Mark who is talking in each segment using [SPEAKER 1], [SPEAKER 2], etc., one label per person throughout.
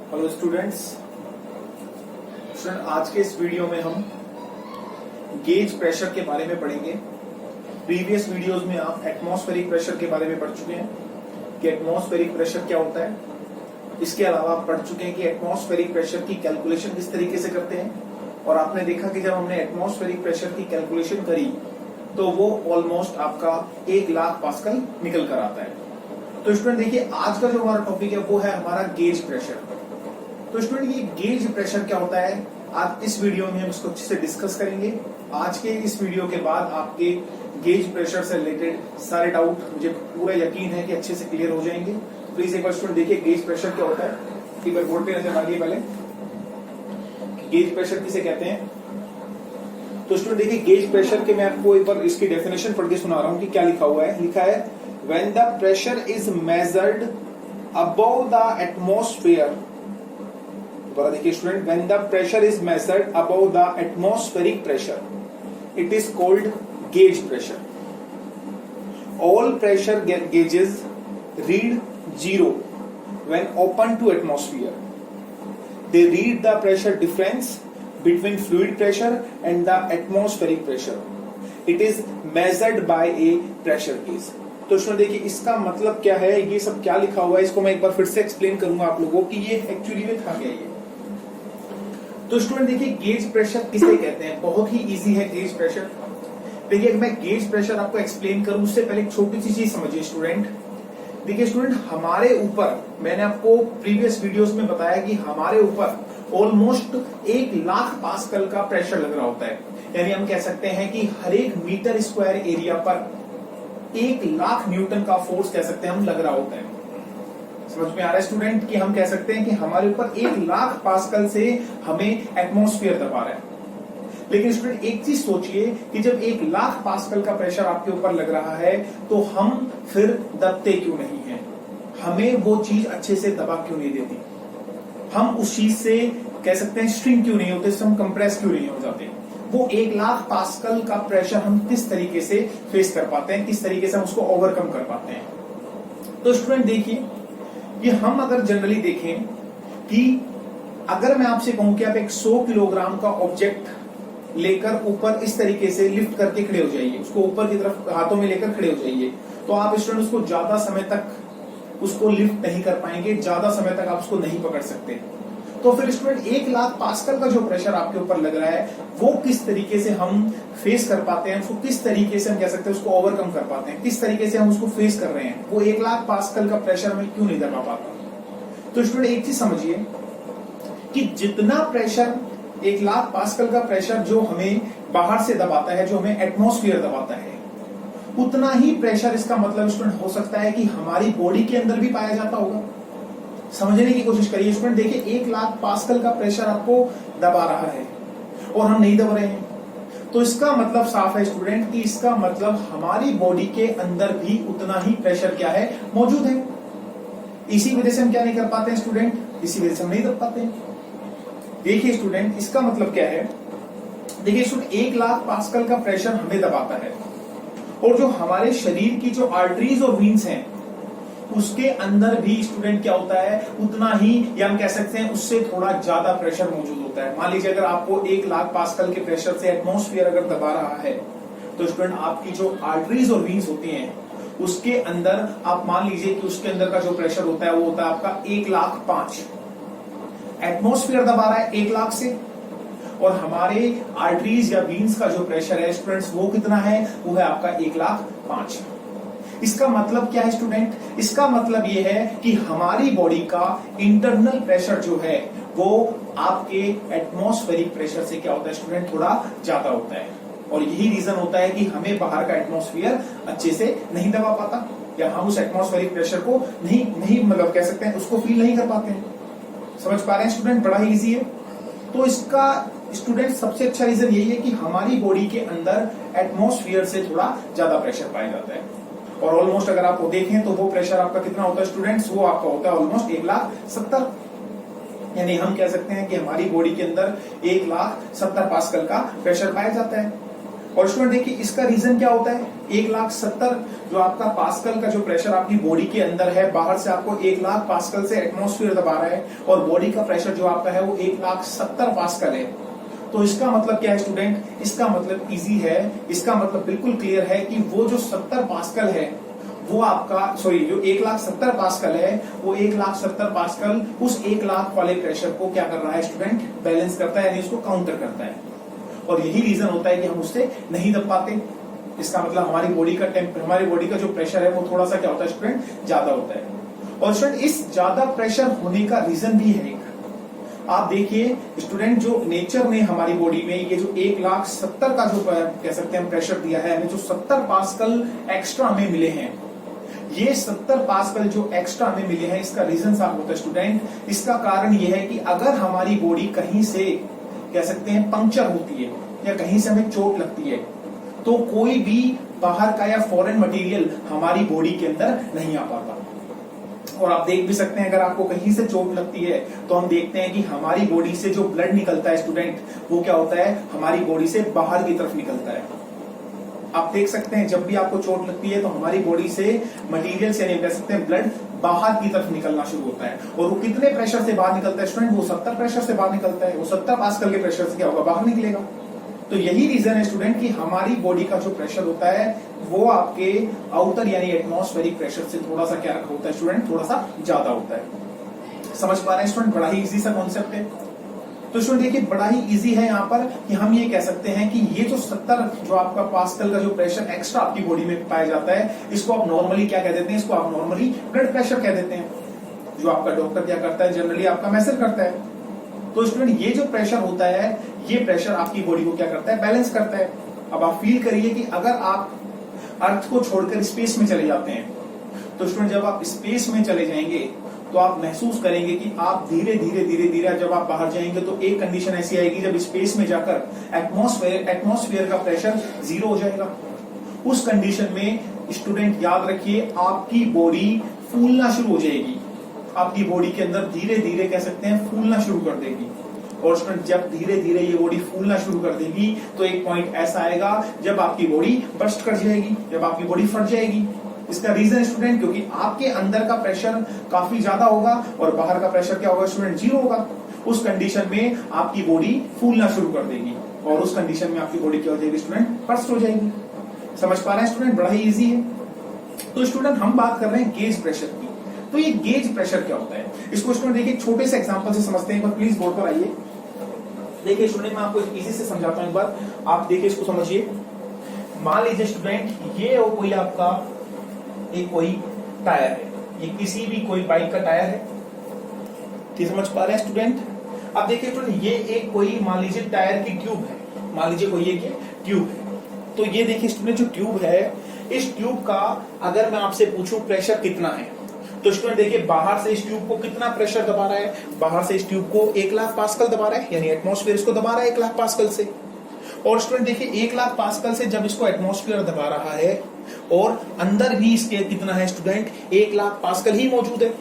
[SPEAKER 1] Hello students, आज के इस वीडियो में हम गेज प्रेशर के बारे में पढ़ेंगे। प्रीवियस वीडियोस में आप एटमॉस्फेरिक प्रेशर के बारे में पढ़ चुके हैं कि एटमॉस्फेरिक प्रेशर क्या होता है। इसके अलावा आप पढ़ चुके हैं कि एटमॉस्फेरिक प्रेशर की कैलकुलेशन किस तरीके से करते हैं, और आपने देखा कि जब हमने एटमॉस्फेरिक प्रेशर की कैलकुलेशन करी तो वो ऑलमोस्ट आपका 1,00,000 पास्कल निकल कर आता है। तो स्टूडेंट देखिए, आज का जो हमारा टॉपिक है वो है हमारा गेज प्रेशर। तो स्टूडेंट ये गेज प्रेशर क्या होता है, आज इस वीडियो में हम इसको अच्छे से डिस्कस करेंगे। आज के इस वीडियो के बाद आपके गेज प्रेशर से रिलेटेड सारे डाउट मुझे पूरा यकीन है कि अच्छे से क्लियर हो जाएंगे। प्लीज एक बार स्टूडेंट देखिए गेज प्रेशर क्या होता है। एक बार बोर्ड पे नजर मारिए पहले, गेज प्रेशर किसे कहते हैं। तो स्टूडेंट देखिए, गेज प्रेशर के मैं आपको एक बार इसकी डेफिनेशन पढ़ के सुना रहा हूं कि क्या लिखा हुआ है। लिखा है, when the pressure is measured above the atmosphere. देखिए student, when the pressure is measured above the atmospheric pressure it is called gauge pressure. All pressure gauges read 0 when open to atmosphere. They read the pressure difference between fluid pressure and the atmospheric pressure. It is measured by a pressure gauge. तो इसमें देखिए इसका मतलब क्या है, ये सब क्या लिखा हुआ है, इसको मैं एक बार फिर से एक्सप्लेन करूंगा आप लोगों को कि ये एक्चुअली में था क्या ये। तो स्टूडेंट देखिए, गेज प्रेशर किसे कहते हैं, बहुत ही इजी है गेज प्रेशर। देखिए मैं गेज प्रेशर आपको एक्सप्लेन करूं उससे पहले एक छोटी सी चीज समझिए स्टूडेंट। देखिए स्टूडेंट, हमारे ऊपर, मैंने आपको प्रीवियस वीडियोस में बताया कि हमारे ऊपर ऑलमोस्ट 1,00,000 पास्कल का प्रेशर लग रहा होता है। यानी हम कह सकते हैं कि हर एक मीटर स्क्वायर एरिया पर 1,00,000 न्यूटन का फोर्स कह सकते हैं हम लग रहा होता है। समझ में आ रहा है स्टूडेंट कि हम कह सकते हैं कि हमारे ऊपर 1,00,000 पास्कल से हमें एटमॉस्फेयर दबा रहा है। लेकिन स्टूडेंट एक चीज सोचिए कि जब 1,00,000 पास्कल का प्रेशर आपके ऊपर लग रहा है तो हम फिर दबते क्यों नहीं हैं, हमें वो चीज अच्छे से दबा क्यों नहीं देती, हम उस चीज से कह सकते हैं स्ट्रिंग क्यों नहीं होते, हम कंप्रेस क्यों नहीं हो जाते। वो 1,00,000 पास्कल का प्रेशर हम किस तरीके से फेस कर पाते हैं, किस तरीके से हम उसको ओवरकम कर पाते हैं। तो स्टूडेंट देखिए, ये हम अगर जनरली देखें कि अगर मैं आपसे कहूं कि आप एक 100 किलोग्राम का ऑब्जेक्ट लेकर ऊपर इस तरीके से लिफ्ट करके खड़े हो जाइए, उसको ऊपर की तरफ हाथों में लेकर खड़े हो जाइए, तो आप स्टूडेंट उसको ज्यादा समय तक उसको लिफ्ट नहीं कर पाएंगे, ज्यादा समय तक आप उसको नहीं पकड़ सकते। तो फिर स्टूडेंट 1,00,000 पास्कल का जो प्रेशर आपके ऊपर लग रहा है वो किस तरीके से हम फेस कर पाते हैं, उसको किस तरीके से हम कह सकते हैं उसको ओवरकम कर पाते हैं, किस तरीके से हम उसको फेस कर रहे हैं, वो 1,00,000 पास्कल का प्रेशर हमें क्यों नहीं दबा पाता। तो स्टूडेंट एक चीज समझिए कि जितना प्रेशर 1,00,000 पास्कल का प्रेशर जो हमें बाहर से दबाता है, जो हमें एटमॉस्फेयर दबाता है, उतना ही प्रेशर इसका मतलब स्टूडेंट हो सकता है कि हमारी बॉडी के अंदर भी पाया जाता होगा। समझने की कोशिश करिए स्टूडेंट, देखिए 1,00,000 पास्कल का प्रेशर आपको दबा रहा है और हम नहीं दबा रहे हैं, तो इसका मतलब साफ है स्टूडेंट कि इसका मतलब हमारी बॉडी के अंदर भी उतना ही प्रेशर क्या है, मौजूद है। इसी वजह से हम क्या नहीं कर पाते हैं स्टूडेंट, इसी वजह से हम नहीं दब पाते हैं। देखिए स्टूडेंट, इसका मतलब क्या है, देखिए स्टूडेंट 1,00,000 पास्कल का प्रेशर हमें दबाता है और जो हमारे शरीर की जो आर्टरीज और वीन्स हैं उसके अंदर भी स्टूडेंट क्या होता है, उतना ही, या हम कह सकते हैं उससे थोड़ा ज्यादा प्रेशर मौजूद होता है। मान लीजिए अगर आपको 1,00,000 पास्कल के प्रेशर से एटमॉस्फेयर अगर दबा रहा है तो स्टूडेंट आपकी जो आर्टरीज और वीन्स होती हैं उसके अंदर आप मान लीजिए कि उसके अंदर का जो प्रेशर होता है वो होता है आपका 1,05,000। एटमॉस्फेयर दबा रहा है 1,00,000 से, और हमारे आर्टरीज या वीन्स का जो प्रेशर है स्टूडेंट्स वो कितना है, वो है आपका 1,05,000। इसका मतलब क्या है स्टूडेंट, इसका मतलब ये है कि हमारी बॉडी का इंटरनल प्रेशर जो है वो आपके एटमॉस्फेरिक प्रेशर से क्या होता है स्टूडेंट, थोड़ा ज्यादा होता है। और यही रीजन होता है कि हमें बाहर का एटमॉस्फेयर अच्छे से नहीं दबा पाता, या हम उस एटमॉस्फेरिक प्रेशर को नहीं मतलब कह सकते हैं उसको फील नहीं कर पाते हैं। समझ पा रहे हैं स्टूडेंट, बड़ा ही इजी है। तो इसका स्टूडेंट सबसे अच्छा रीजन यही है कि हमारी बॉडी के अंदर एटमॉस्फेयर से थोड़ा ज्यादा प्रेशर पाया जाता है। और ऑलमोस्ट अगर आप वो देखें तो वो प्रेशर आपका कितना होता है स्टूडेंट्स, वो आपका होता है ऑलमोस्ट 1,70,000। यानी हम कह सकते हैं कि हमारी बॉडी के अंदर 1,70,000 पास्कल का प्रेशर पाया जाता है। और स्टूडेंट देखिए इसका रीजन क्या होता है, 1,70,000 जो आपका पास्कल का जो प्रेशर आपकी बॉडी के अंदर है, बाहर से आपको 1,00,000 पास्कल से एटमॉस्फेयर दबा रहा है और बॉडी का प्रेशर जो आपका है वो 1,70,000 पास्कल है। तो इसका मतलब क्या है स्टूडेंट, इसका मतलब इजी है, इसका मतलब बिल्कुल क्लियर है कि वो जो 70 पास्कल है वो आपका जो 1,70,000 पास्कल है वो 1,70,000 पास्कल उस 1,00,000 वाले प्रेशर को क्या कर रहा है स्टूडेंट, बैलेंस करता है, यानी उसको काउंटर करता है। और यही रीजन होता है कि हम उससे नहीं दब पाते। इसका मतलब हमारी बॉडी का जो प्रेशर है वो थोड़ा सा क्या होता है स्टूडेंट, ज्यादा होता है। और स्टूडेंट इस ज्यादा प्रेशर होने का रीजन भी है, आप देखिए स्टूडेंट जो नेचर ने हमारी बॉडी में ये जो 1,70,000 का जो कह सकते हैं प्रेशर दिया है, हमें जो 70 पास्कल एक्स्ट्रा हमें मिले हैं, ये 70 पास्कल जो एक्स्ट्रा हमें मिले हैं, इसका रीजन साफ होता है स्टूडेंट। इसका कारण ये है कि अगर हमारी बॉडी कहीं से कह सकते हैं पंक्चर होती है या कहीं से हमें चोट लगती है तो कोई भी बाहर का या फॉरेन मटेरियल हमारी बॉडी के अंदर नहीं आ पाता। और आप देख भी सकते हैं अगर आपको कहीं से चोट लगती है तो हम देखते हैं कि हमारी बॉडी से जो ब्लड निकलता है स्टूडेंट वो क्या होता है, हमारी बॉडी से बाहर की तरफ निकलता है। आप देख सकते हैं जब भी आपको चोट लगती है तो हमारी बॉडी से मटेरियल से नहीं कह सकते हैं ब्लड बाहर की तरफ निकलना शुरू होता है। और वो कितने प्रेशर से बाहर निकलता है स्टूडेंट, वो 70 प्रेशर से बाहर निकलता है। वो 70 पास्कल के प्रेशर से क्या होगा, बाहर निकलेगा। तो यही रीजन है स्टूडेंट कि हमारी बॉडी का जो प्रेशर होता है वो आपके आउटर यानी एटमॉस्फेरिक प्रेशर से थोड़ा सा क्या होता है स्टूडेंट, थोड़ा सा ज्यादा होता है। समझ पा रहे हैं स्टूडेंट, बड़ा ही इजी सा कॉन्सेप्ट है। तो स्टूडेंट देखिए बड़ा ही इजी है यहाँ पर कि हम ये कह सकते हैं कि ये जो 70 जो आपका पास्कल का जो प्रेशर एक्स्ट्रा आपकी बॉडी में पाया जाता है, इसको आप नॉर्मली क्या कह देते हैं, इसको आप नॉर्मली ब्लड प्रेशर कह देते हैं, जो आपका डॉक्टर क्या करता है जनरली आपका मेजर करता है। तो स्टूडेंट ये जो प्रेशर होता है, ये प्रेशर आपकी बॉडी को क्या करता है, बैलेंस करता है। अब आप फील करिए कि अगर आप अर्थ को छोड़कर स्पेस में चले जाते हैं तो स्टूडेंट जब आप स्पेस में चले जाएंगे तो आप महसूस करेंगे कि आप धीरे धीरे जब आप बाहर जाएंगे तो एक कंडीशन ऐसी आएगी जब स्पेस में जाकर एटमॉस्फेयर का प्रेशर 0 हो जाएगा। उस कंडीशन में स्टूडेंट याद रखिए आपकी बॉडी फूलना शुरू हो जाएगी, आपकी बॉडी के अंदर धीरे धीरे कह सकते हैं फूलना शुरू कर देगी। और स्टूडेंट जब धीरे धीरे ये बॉडी फूलना शुरू कर देगी तो एक पॉइंट ऐसा आएगा जब आपकी बॉडी बर्स्ट कर जाएगी, जब आपकी बॉडी फट जाएगी। इसका रीजन स्टूडेंट क्योंकि आपके अंदर का प्रेशर काफी ज्यादा होगा और बाहर का प्रेशर क्या होगा स्टूडेंट, 0 होगा। उस कंडीशन में आपकी बॉडी फूलना शुरू कर देगी और उस कंडीशन में आपकी बॉडी क्या हो जाएगी स्टूडेंट, बर्स्ट हो जाएगी। समझ पा रहे हैं स्टूडेंट, बड़ा ही इजी है। तो स्टूडेंट हम बात कर रहे हैं गेज प्रेशर की। तो ये गेज प्रेशर क्या होता है, इसको स्टूडेंट देखिए छोटे से एग्जांपल से समझते हैं। प्लीज बोर्ड पर आइए। देखिए स्टूडेंट मैं आपको इजी से समझाता हूं, एक बार आप देखिए इसको समझिए। मान लीजिए स्टूडेंट ये हो कोई आपका एक कोई टायर है, ये किसी भी कोई बाइक का टायर है, ठीक समझ पा रहे हैं स्टूडेंट। अब देखिए स्टूडेंट ये एक कोई मान लीजिए टायर की ट्यूब है, मान लीजिए कोई एक ट्यूब है। तो ये देखिए स्टूडेंट जो ट्यूब है, इस ट्यूब का अगर मैं आपसे पूछूं प्रेशर कितना है तो स्टूडेंट देखिए बाहर से इस ट्यूब को कितना प्रेशर दबा रहा है, बाहर से इस ट्यूब को 1,00,000 पास्कल दबा रहा है, यानी एटमॉस्फेयर इसको दबा रहा है 1,00,000 पास्कल से। और स्टूडेंट देखिए 1,00,000 पास्कल से जब इसको एटमॉस्फेयर दबा रहा है और अंदर भी इसके कितना है स्टूडेंट, 1,00,000 पास्कल ही मौजूद है,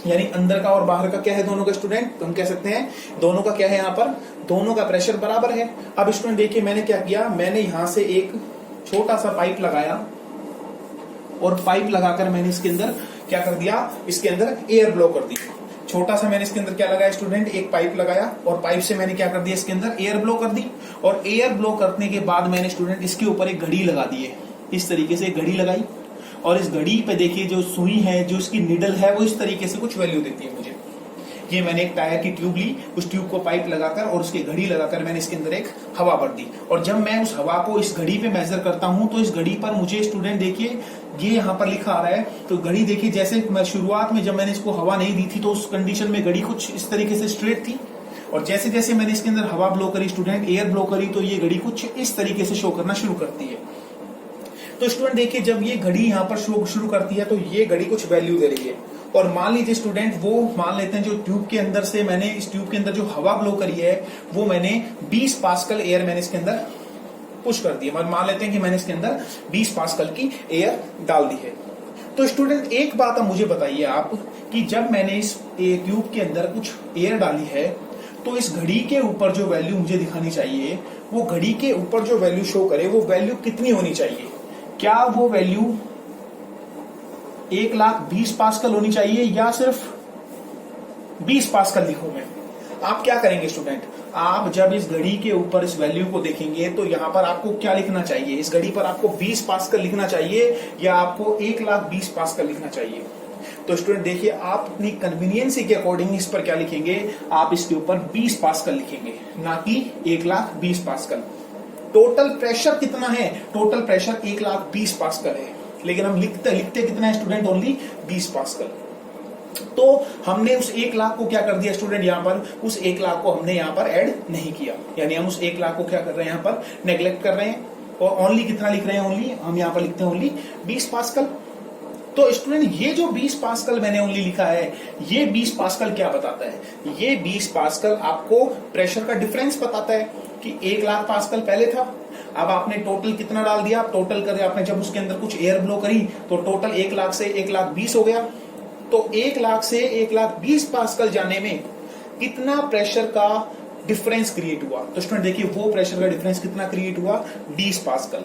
[SPEAKER 1] यानी अंदर का और बाहर का क्या है दोनों का स्टूडेंट, तो हम कह सकते हैं दोनों का क्या है, यहाँ पर दोनों का प्रेशर बराबर है। अब स्टूडेंट देखिए मैंने क्या किया, मैंने यहां से एक छोटा सा पाइप लगाया और पाइप लगाकर मैंने इसके अंदर क्या कर दिया, इसके अंदर एयर ब्लो कर दी। छोटा सा मैंने इसके अंदर क्या लगाया स्टूडेंट, एक पाइप लगाया और पाइप से मैंने क्या कर दिया, इसके अंदर एयर ब्लो कर दी। और एयर ब्लो करने के बाद मैंने स्टूडेंट इसके ऊपर एक घड़ी लगा दी है, इस तरीके से घड़ी लगाई। और इस घड़ी पे देखिए जो सुई है, जो इसकी निडल है, वो इस तरीके से कुछ वैल्यू देती है मुझे। ये मैंने एक टायर की ट्यूब ली, उस ट्यूब को पाइप लगाकर और उसकी घड़ी लगाकर मैंने इसके अंदर एक हवा भर दी। और जब मैं उस हवा को इस घड़ी पे मेजर करता हूं तो इस घड़ी पर मुझे स्टूडेंट देखिए ये यहाँ पर लिखा आ रहा है। तो घड़ी देखिए जैसे मैं शुरुआत में जब मैंने इसको हवा नहीं दी थी तो उस कंडीशन में घड़ी कुछ इस तरीके से स्ट्रेट थी, और जैसे जैसे मैंने इसके अंदर हवा ब्लो करी स्टूडेंट, एयर ब्लो करी, तो ये घड़ी कुछ इस तरीके से शो करना शुरू करती है। तो स्टूडेंट देखिए जब ये घड़ी यहाँ पर शो शुरू करती है तो ये घड़ी कुछ वैल्यू दे रही है। और मान लीजिए स्टूडेंट वो मान लेते हैं जो ट्यूब के अंदर से मैंने इस ट्यूब के अंदर जो हवा ब्लो करी है वो मैंने 20 पास्कल एयर मैंने इसके अंदर पुश कर दी। मान लेते हैं कि मैंने इसके अंदर 20 पास्कल की एयर डाल दी है। तो स्टूडेंट एक बात अब मुझे बताइए आप कि जब मैंने इस ट्यूब के अंदर कुछ एयर डाली है तो इस घड़ी के ऊपर जो वैल्यू मुझे दिखानी चाहिए, वो घड़ी के ऊपर जो वैल्यू शो करे वो वैल्यू कितनी होनी चाहिए? क्या वो वैल्यू 1,20,000 पास्कल होनी चाहिए या सिर्फ 20 पास्कल लिखूं मैं? आप क्या करेंगे स्टूडेंट, आप जब इस घड़ी के ऊपर इस वैल्यू को देखेंगे तो यहां पर आपको क्या लिखना चाहिए? इस घड़ी पर आपको 20 पास्कल लिखना चाहिए या आपको 1,20,000 पास्कल लिखना चाहिए? तो स्टूडेंट देखिए, आप अपनी कन्वीनियंस के अकॉर्डिंग इस पर क्या लिखेंगे, आप इसके ऊपर 20 पास्कल लिखेंगे, ना कि 1,20,000 पास्कल। टोटल प्रेशर कितना है? टोटल प्रेशर 1,20,000 पास्कल है, लेकिन हम लिखते कितना है स्टूडेंट? Only 20 pascal. तो हमने उस 1,00,000 को क्या कर दिया स्टूडेंट, यहां पर उस 1,00,000 को हमने यहां पर ऐड नहीं किया, यानी हम उस 1,00,000 को क्या कर रहे हैं, यहां पर नेग्लेक्ट कर रहे हैं और ओनली कितना लिख रहे हैं? ओनली हम यहां पर लिखते हैं ओनली 20 पास्कल। तो स्टूडेंट ये जो 20 पास्कल मैंने ओनली लिखा है, ये 20 पास्कल क्या बताता है? ये 20 पास्कल आपको प्रेशर का डिफरेंस बताता है कि 1,00,000 पास्कल पहले था, अब आपने टोटल कितना डाल दिया, टोटल कर आपने जब उसके अंदर कुछ एयर ब्लो करी तो टोटल 1,00,000 से 1,20,000 हो गया। तो 1,00,000 से 1,20,000 पास्कल जाने में कितना प्रेशर का डिफरेंस क्रिएट हुआ? तो स्टूडेंट देखिए, वो प्रेशर का डिफरेंस कितना क्रिएट हुआ? 20 पास्कल।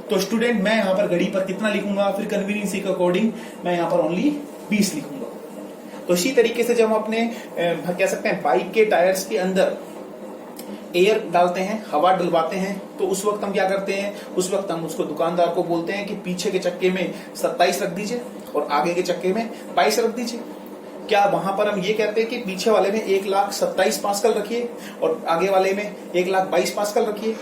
[SPEAKER 1] तो स्टूडेंट मैं यहां पर घड़ी पर कितना लिखूंगा? फिर कन्वीनियंस के अकॉर्डिंग मैं यहां पर ओनली 20 लिखूंगा। तो इसी तरीके से जब हम अपने कह सकते हैं बाइक के टायर्स के अंदर एयर डालते हैं, हवा डलवाते हैं, तो उस वक्त हम क्या करते हैं? उस वक्त हम उसको दुकानदार को बोलते हैं कि पीछे के चक्के में 27 रख दीजिए और आगे के चक्के में 22 रख दीजिए। क्या वहां पर हम ये कहते हैं कि पीछे वाले में 1,27,000 पास्कल रखिए और आगे वाले में 1,22,000 पास्कल रखिए?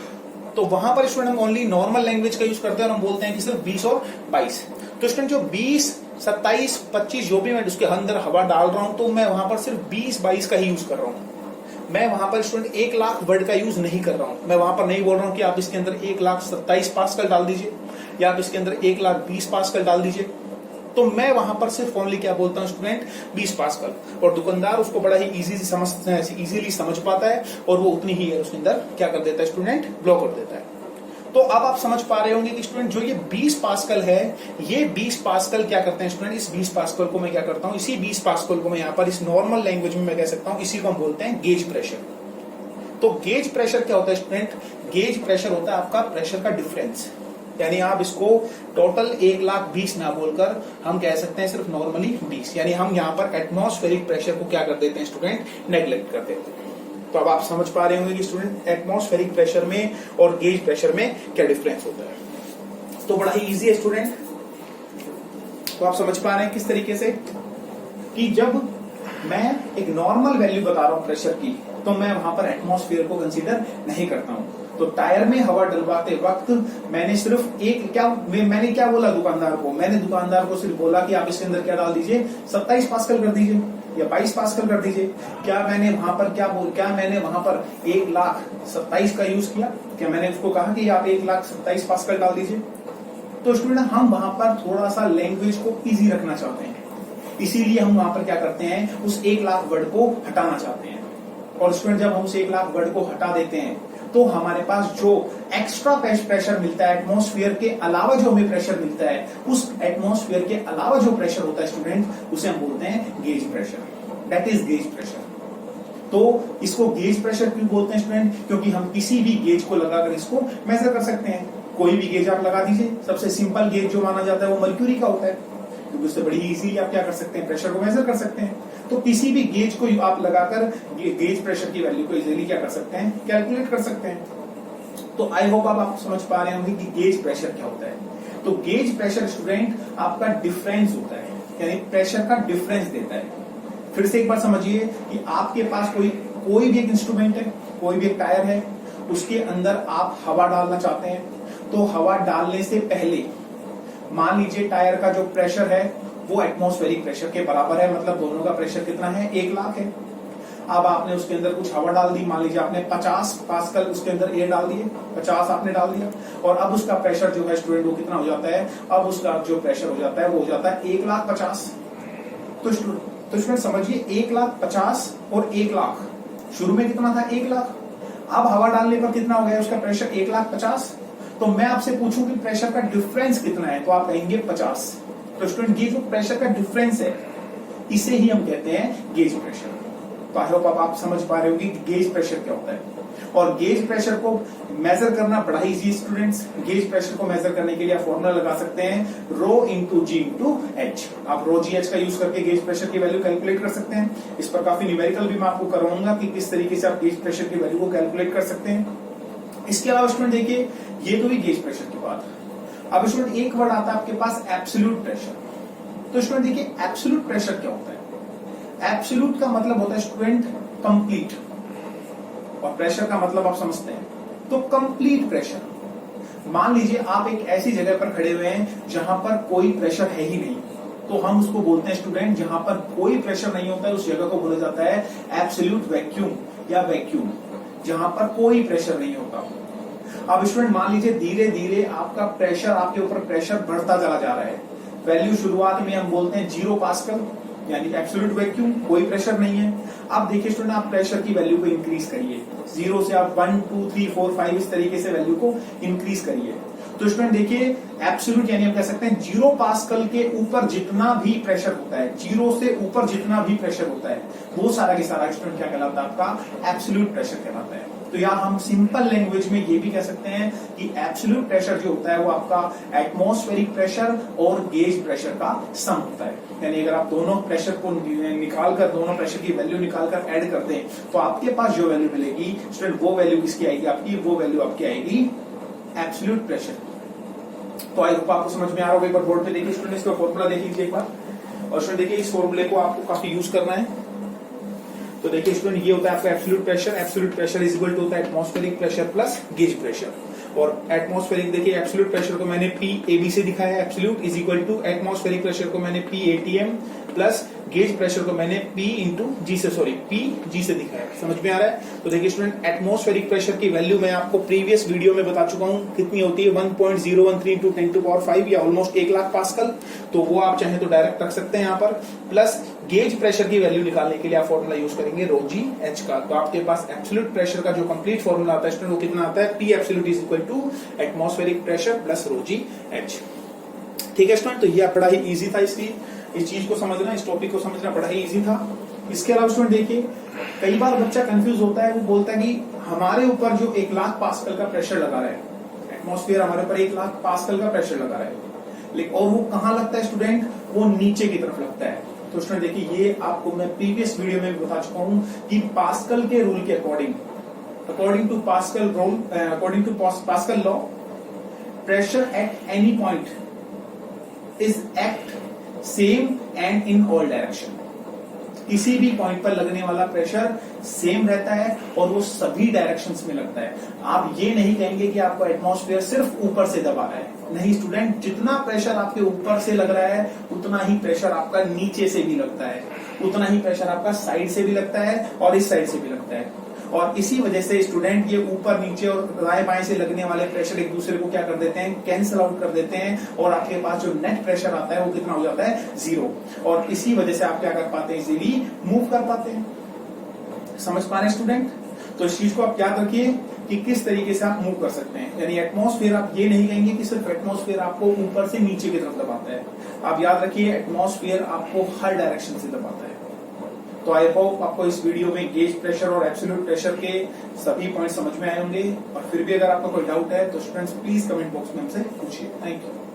[SPEAKER 1] तो वहां पर स्टूडेंट हम ओनली नॉर्मल लैंग्वेज का यूज करते हैं और हम बोलते हैं कि सिर्फ 20 और 22। तो स्टूडेंट जो 20, 27, 25 जो भी मैं उसके अंदर हवा डाल रहा हूं, तो मैं वहां पर सिर्फ 20, 22 का ही यूज कर रहा हूं। मैं वहां पर स्टूडेंट 1,00,000 वर्ड का यूज नहीं कर रहा हूं। मैं वहां पर नहीं बोल रहा हूं कि आप इसके अंदर 1,27,000 पास्कल डाल दीजिए या आप इसके अंदर 1,20,000 पास्कल डाल दीजिए। तो मैं वहां पर सिर्फ ओनली क्या बोलता हूं स्टूडेंट? 20 पास्कल। और दुकानदार उसको बड़ा ही इजीली समझ पाता है और वो उतनी ही उसके अंदर क्या कर देता है स्टूडेंट? ब्लो कर देता है। तो अब आप समझ पा रहे होंगे कि स्टूडेंट जो ये 20 पास्कल है, ये 20 पास्कल क्या करते हैं स्टूडेंट? इस 20 पास्कल को मैं क्या करता हूं? इसी 20 पास्कल को मैं यहां पर इस नॉर्मल लैंग्वेज में मैं कह सकता हूं, इसी को हम बोलते हैं गेज प्रेशर। तो गेज प्रेशर क्या होता है स्टूडेंट? गेज प्रेशर होता है आपका प्रेशर का डिफरेंस, यानी आप इसको टोटल 1,20,000 ना बोलकर हम कह सकते हैं सिर्फ नॉर्मली 20, यानी हम यहाँ पर एटमॉस्फेरिक प्रेशर को क्या कर देते हैं स्टूडेंट? नेग्लेक्ट कर देते हैं। तो अब आप समझ पा रहे होंगे कि स्टूडेंट एटमॉस्फेरिक प्रेशर में और गेज प्रेशर में क्या डिफरेंस होता है। तो बड़ा ही इजी है स्टूडेंट। तो आप समझ पा रहे हैं किस तरीके से कि जब मैं एक नॉर्मल वैल्यू बता रहा हूं प्रेशर की, तो मैं वहां पर एटमॉस्फेयर को कंसीडर नहीं करता हूं। तो टायर में हवा डलवाते वक्त मैंने सिर्फ मैंने क्या बोला दुकानदार को? मैंने दुकानदार को सिर्फ बोला कि आप इसके अंदर क्या डाल दीजिए? 27 पास्कल कर दीजिए या 22 पास्कल कर दीजिए। क्या मैंने वहां पर क्या मैंने वहां पर 1,27,000 का यूज किया? क्या मैंने उसको कहा कि आप 1,27,000 पास्कल डाल दीजिए? तो स्टूडेंट हम वहां पर थोड़ा सा लैंग्वेज को इजी रखना चाहते हैं, इसीलिए हम वहां पर क्या करते हैं? उस 1,00,000 वर्ड को हटाना चाहते हैं। और स्टूडेंट जब हम उस 1,00,000 वर्ड को हटा देते हैं तो हमारे पास जो एक्स्ट्रा प्रेशर मिलता है, एटमॉस्फेयर के अलावा जो हमें प्रेशर मिलता है, उस एटमॉस्फेयर के अलावा जो प्रेशर होता है स्टूडेंट, उसे हम बोलते हैं gauge pressure. That is gauge pressure. तो इसको गेज प्रेशर क्यों बोलते हैं स्टूडेंट? क्योंकि हम किसी भी गेज को लगाकर इसको मेजर कर सकते हैं। कोई भी गेज आप लगा दीजिए, सबसे सिंपल गेज जो माना जाता है वो मर्क्यूरी का होता है, क्योंकि उससे बड़ी इजीली आप क्या कर सकते हैं? प्रेशर को मेजर कर सकते हैं। तो किसी भी गेज को आप लगाकर गेज प्रेशर की वैल्यू को इजीली क्या कर सकते हैं? कैलकुलेट कर सकते हैं। तो आई होप आप समझ पा रहे होंगे कि गेज प्रेशर क्या होता है। तो गेज प्रेशर स्टूडेंट आपका डिफरेंस होता है, यानी प्रेशर का डिफरेंस देता है। फिर से एक बार समझिए कि आपके पास कोई भी एक इंस्ट्रूमेंट है, कोई भी एक टायर है, उसके अंदर आप हवा डालना चाहते हैं। तो हवा डालने से पहले मान लीजिए टायर का जो प्रेशर है वो एटमॉस्फेरिक प्रेशर के बराबर है, मतलब दोनों का प्रेशर कितना है? 1,00,000 है। अब आपने उसके अंदर कुछ हवा डाल दी, मान लीजिए आपने 50 पास्कल उसके अंदर एयर डाल दिए, 50 आपने डाल दिया, और अब उसका प्रेशर जो है स्टूडेंट वो कितना हो जाता है? अब उसका जो प्रेशर हो जाता है वो हो जाता है 1,50,000। तो स्टूडेंट समझिए 1,50,000 और 1,00,000, शुरू में कितना था? 1,00,000। अब हवा डालने पर कितना हो गया उसका प्रेशर? 1,50,000। तो मैं आपसे पूछूं कि प्रेशर का डिफरेंस कितना है, तो आप कहेंगे 50। तो स्टूडेंट ये जो प्रेशर का डिफरेंस है, इसे ही हम कहते हैं गेज प्रेशर। तो आई होप आप समझ पा रहे हो कि गेज प्रेशर क्या होता है। और गेज प्रेशर को मेजर करना बड़ा इजी स्टूडेंट्स। गेज प्रेशर को मेजर करने के लिए आप फॉर्मूला लगा सकते हैं रो इंटू जी इंटू एच। आप रो जी एच का यूज करके गेज प्रेशर की वैल्यू कैलकुलेट कर सकते हैं। इस पर काफी न्यूमेरिकल भी मैं आपको करवाऊंगा कि किस तरीके से आप गेज प्रेशर की वैल्यू को कैलकुलेट कर सकते हैं। इसके अलावा स्टूडेंट देखिए, ये तो भी गेज प्रेशर की बात। अब स्टूडेंट एक वर्ड आता है आपके पास एब्सोल्यूट प्रेशर। तो स्टूडेंट देखिए एब्सोल्यूट प्रेशर क्या होता है। एब्सोल्यूट का मतलब होता है स्टूडेंट कंप्लीट, और प्रेशर का मतलब आप समझते हैं। तो कंप्लीट प्रेशर, मान लीजिए आप एक ऐसी जगह पर खड़े हुए हैं जहां पर कोई प्रेशर है ही नहीं, तो हम उसको बोलते हैं स्टूडेंट जहां पर कोई प्रेशर नहीं होता है उस जगह को बोला जाता है एब्सोल्यूट वैक्यूम या वैक्यूम, जहां पर कोई प्रेशर नहीं होता। अब स्टूडेंट मान लीजिए धीरे धीरे आपका प्रेशर, आपके ऊपर प्रेशर बढ़ता चला जा रहा है। वैल्यू शुरुआत में हम बोलते हैं 0 पास्कल, यानी एब्सोल्यूट वैक्यूम, कोई प्रेशर नहीं है। अब देखिए स्टूडेंट, आप प्रेशर की वैल्यू को इंक्रीज करिए, 0 से आप 1 2 3 4 5 इस तरीके से वैल्यू को इंक्रीज करिए। तो स्टूडेंट देखिए एब्सोल्यूट यानी हम कह सकते हैं 0 पास्कल के ऊपर जितना भी प्रेशर होता है, 0 से ऊपर जितना भी प्रेशर होता है, वो सारा के सारा स्टूडेंट क्या कहलाता है, आपका एब्सोल्यूट प्रेशर कहलाता है। तो यहाँ हम सिंपल लैंग्वेज में ये भी कह सकते हैं कि एब्सोल्यूट प्रेशर जो होता है वो आपका एटमॉस्फेरिक प्रेशर और गेज प्रेशर का सम होता है। यानी अगर आप दोनों प्रेशर को निकालकर, दोनों प्रेशर की वैल्यू निकालकर ऐड कर दें तो आपके पास जो वैल्यू मिलेगी स्टूडेंट, वो वैल्यू किसकी आएगी आपकी, वो वैल्यू आपकी आएगी एब्सोल्यूट प्रेशर। तो आई होप आपको समझ में आ रहा होगा। एक बार बोर्ड पे देखिए स्टूडेंट, इसका फॉर्मूला देख लीजिए एक बार, और स्टूडेंट देखिए इस फॉर्मूले को आपको काफी यूज करना है। तो देखिए स्टूडेंट, ये होता है आपका absolute pressure. Absolute pressure is equal to होता है atmospheric pressure plus gauge pressure. और एटमॉस्फेरिक देखिए, एब्सोल्यूट प्रेशर को मैंने पी एबी से दिखाया है, absolute is equal to atmospheric pressure को मैंने P ATM plus gauge pressure को मैंने पी इंटू जी से, सॉरी पी जी से दिखाया है। समझ में आ रहा है। तो देखिए स्टूडेंट, एटमॉस्फेरिक प्रेशर की वैल्यू मैं आपको प्रीवियस वीडियो में बता चुका हूं कितनी होती है, 1.013 इंटू 10 टू पावर 5 या ऑलमोस्ट 1 लाख पास्कल। तो वो आप चाहें तो डायरेक्ट रख सकते हैं यहाँ पर। प्लस गेज प्रेशर की वैल्यू निकालने के लिए आप फॉर्मूला यूज करेंगे रो जी एच का। तो आपके पास एब्सोल्यूट प्रेशर का जो कंप्लीट फॉर्मूला आता है स्टूडेंट, वो कितना आता है, P absolute is equal to atmospheric pressure plus rho g h. ठीक है स्टूडेंट, तो ये बड़ा ही इजी था। इस चीज को समझना, इस टॉपिक को समझना बड़ा ही इजी था। इसके अलावा स्टूडेंट देखिए, कई बार बच्चा कंफ्यूज होता है, वो बोलता है कि हमारे ऊपर जो 1 लाख पास्कल का प्रेशर लगा रहा है, एटमॉस्फेयर हमारे ऊपर 1 लाख पास्कल का प्रेशर लगा रहा है, लेकिन और वो कहाँ लगता है स्टूडेंट, वो नीचे की तरफ लगता है। तो स्टूडेंट देखिए, ये आपको मैं प्रीवियस वीडियो में बता चुका हूं कि पास्कल के रूल के according to Pascal law, pressure at any point is act same and in all direction. किसी भी पॉइंट पर लगने वाला प्रेशर सेम रहता है और वो सभी डायरेक्शंस में लगता है। आप ये नहीं कहेंगे कि आपको एटमॉस्फेयर सिर्फ ऊपर से दबा रहा है, नहीं स्टूडेंट, जितना प्रेशर आपके ऊपर से लग रहा है उतना ही प्रेशर आपका नीचे से भी लगता है, उतना ही प्रेशर आपका साइड से भी लगता है और इस साइड से भी लगता है। और इसी वजह से स्टूडेंट ये ऊपर नीचे और दाएं बाएं से लगने वाले प्रेशर एक दूसरे को क्या कर देते हैं, कैंसिल आउट कर देते हैं, और आपके पास जो नेट प्रेशर आता है वो कितना हो जाता है, 0। और इसी वजह से आप क्या कर पाते हैं, इजीली मूव कर पाते हैं। समझ पा रहे हैं स्टूडेंट। तो इस चीज को आप याद रखिए कि किस तरीके से आप मूव कर सकते हैं। यानी एटमॉस्फेयर, आप ये नहीं कहेंगे कि सिर्फ एटमॉस्फेयर आपको ऊपर से नीचे की तरफ दबाता है। आप याद रखिए, एटमॉस्फेयर आपको हर डायरेक्शन से दबाता है। तो आई होप आपको इस वीडियो में गेज प्रेशर और एब्सोल्यूट प्रेशर के सभी पॉइंट समझ में आए होंगे। और फिर भी अगर आपको कोई डाउट है तो स्टूडेंट्स प्लीज कमेंट बॉक्स में हमसे पूछिए। Thank you.